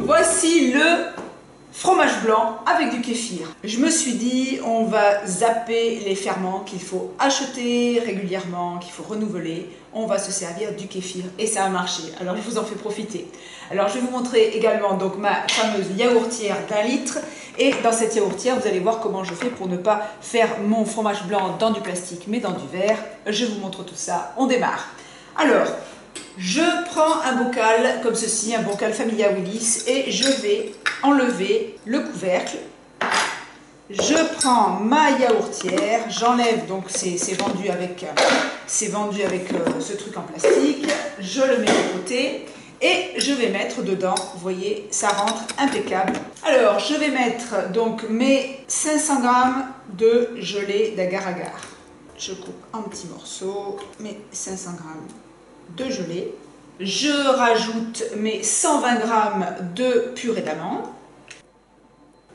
Voici le fromage blanc avec du kéfir. Je me suis dit, on va zapper les ferments qu'il faut acheter régulièrement, qu'il faut renouveler. On va se servir du kéfir et ça a marché. Alors je vous en fais profiter. Alors je vais vous montrer également donc ma fameuse yaourtière d'1 litre. Et dans cette yaourtière, vous allez voir comment je fais pour ne pas faire mon fromage blanc dans du plastique mais dans du verre. Je vous montre tout ça. On démarre. Alors, je prends un bocal comme ceci, un bocal Familia Willis, et je vais enlever le couvercle. Je prends ma yaourtière, j'enlève, donc c'est vendu avec ce truc en plastique, je le mets de côté et je vais mettre dedans, vous voyez, ça rentre impeccable. Alors, je vais mettre donc mes 500 g de gelée d'agar-agar. Je coupe en petits morceaux mes 500 g de gelée. Je rajoute mes 120 g de purée d'amande.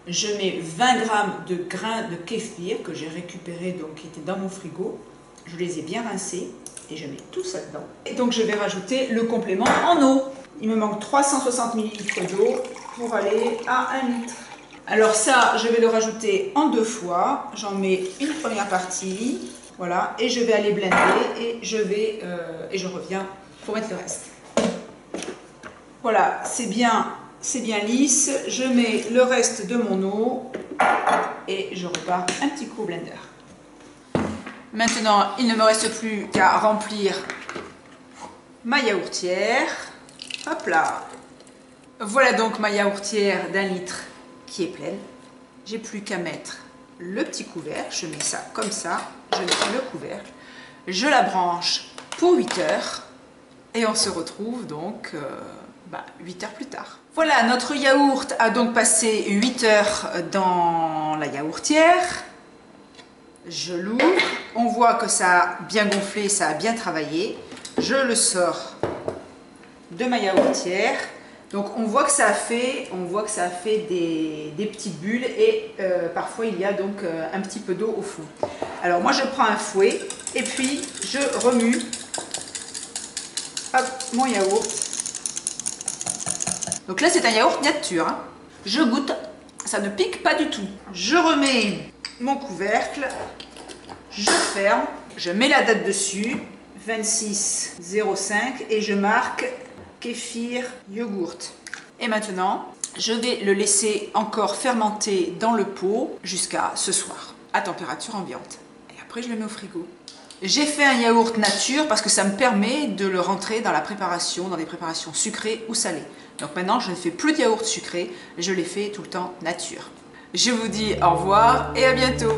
Je mets 20 g de grains de kéfir que j'ai récupéré, donc qui étaient dans mon frigo. Je les ai bien rincés et je mets tout ça dedans. Et donc je vais rajouter le complément en eau. Il me manque 360 ml d'eau pour aller à 1 litre. Alors ça, je vais le rajouter en 2 fois. J'en mets une première partie, voilà, et je vais aller blender et je reviens pour mettre le reste. Voilà, c'est bien lisse. Je mets le reste de mon eau et je repars un petit coup au blender. Maintenant, il ne me reste plus qu'à remplir ma yaourtière. Hop là. Voilà donc ma yaourtière d'1 litre qui est pleine. J'ai plus qu'à mettre le petit couvercle. Je mets ça comme ça. Je mets le couvercle. Je la branche pour 8 heures. Et on se retrouve donc 8 heures plus tard. Voilà, notre yaourt a donc passé 8 heures dans la yaourtière. Je l'ouvre. On voit que ça a bien gonflé, ça a bien travaillé. Je le sors de ma yaourtière. Donc on voit que ça a fait, des petites bulles et parfois il y a donc un petit peu d'eau au fond. Alors moi je prends un fouet et puis je remue mon yaourt. Donc là c'est un yaourt nature. Hein. Je goûte, ça ne pique pas du tout. Je remets mon couvercle, je ferme, je mets la date dessus, 26,05 et je marque kéfir yogourt. Et maintenant, je vais le laisser encore fermenter dans le pot jusqu'à ce soir, à température ambiante. Et après, je le mets au frigo. J'ai fait un yaourt nature parce que ça me permet de le rentrer dans la préparation, dans des préparations sucrées ou salées. Donc maintenant, je ne fais plus de yaourt sucré, je les fais tout le temps nature. Je vous dis au revoir et à bientôt.